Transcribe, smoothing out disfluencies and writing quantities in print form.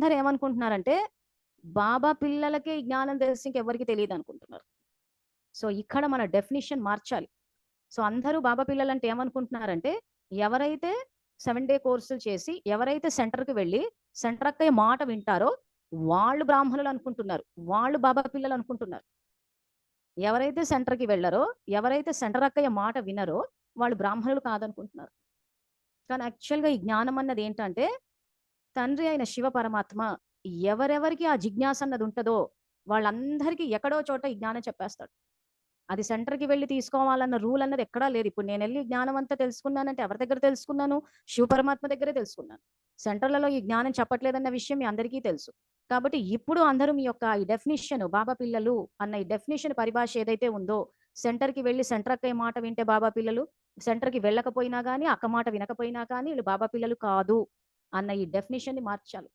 అందరూ ఏమనుకుంటున్నారంటే, బాబా పిల్లలకే ఈ జ్ఞానం తెలిసి ఇంకెవ్వరికీ తెలీదనుకుంటున్నారు. సో, ఇక్కడ మన డెఫినిషన్ మార్చాలి. సో, అందరూ బాబా పిల్లలంటే ఏమనుకుంటున్నారంటే, ఎవరైతే 7 డే కోర్సులు చేసి, ఎవరైతే సెంటర్‌కి వెళ్లి, సెంటర్ అక్కయ్య మాట వింటారో, వాళ్ళు బ్రాహ్మణులు అనుకుంటున్నారు. వాళ్ళు బాబా పిల్లలు అనుకుంటున్నారు. ఎవరైతే సెంటర్‌కి వెళ్లరో, ఎవరైతే సెంటర్ అక్కయ్య మాట వినరో, వాళ్ళు బ్రాహ్మణులు కాదనుకుంటున్నారు. కానీ యాక్చువల్‌గా ఈ జ్ఞానం అన్నది ఏంటంటే, తండ్రి అయిన శివ పరమాత్మ ఎవరెవరికి ఆ జిజ్ఞాస అన్నది ఉంటదో, వాళ్ళందరికీ ఎక్కడో చోట ఈ జ్ఞానం చెప్పేస్తాడు. అది సెంటర్‌కి వెళ్లి తీసుకోవాలన్న రూల్ అన్నది ఎక్కడా లేదు. ఇప్పుడు నేనెళ్లి జ్ఞానం అంతా తెలుసుకున్నానంటే ఎవరి దగ్గర తెలుసుకున్నాను? శివ పరమాత్మ దగ్గరే తెలుసుకున్నాను. సెంటర్‌లలో ఈ జ్ఞానం చెప్పట్లేదన్న విషయం మీ అందరికీ తెలుసు. కాబట్టి ఇప్పుడు అందరూ మీ యొక్క ఈ డెఫినిషన్ బాబా పిల్లలు అన్న ఈ డెఫినిషన్ పరిభాష ఏదైతే ఉందో, సెంటర్‌కి వెళ్లి సెంటర్ అక్కయ్య మాట వింటే బాబా పిల్లలు, సెంటర్‌కి వెళ్ళకపోయినా గాని, అక్క మాట వినకపోయినా కానీ, ఈళ్ళు బాబా పిల్లలు కాదు అన్న ఈ డెఫినిషన్‌ని మార్చాలి.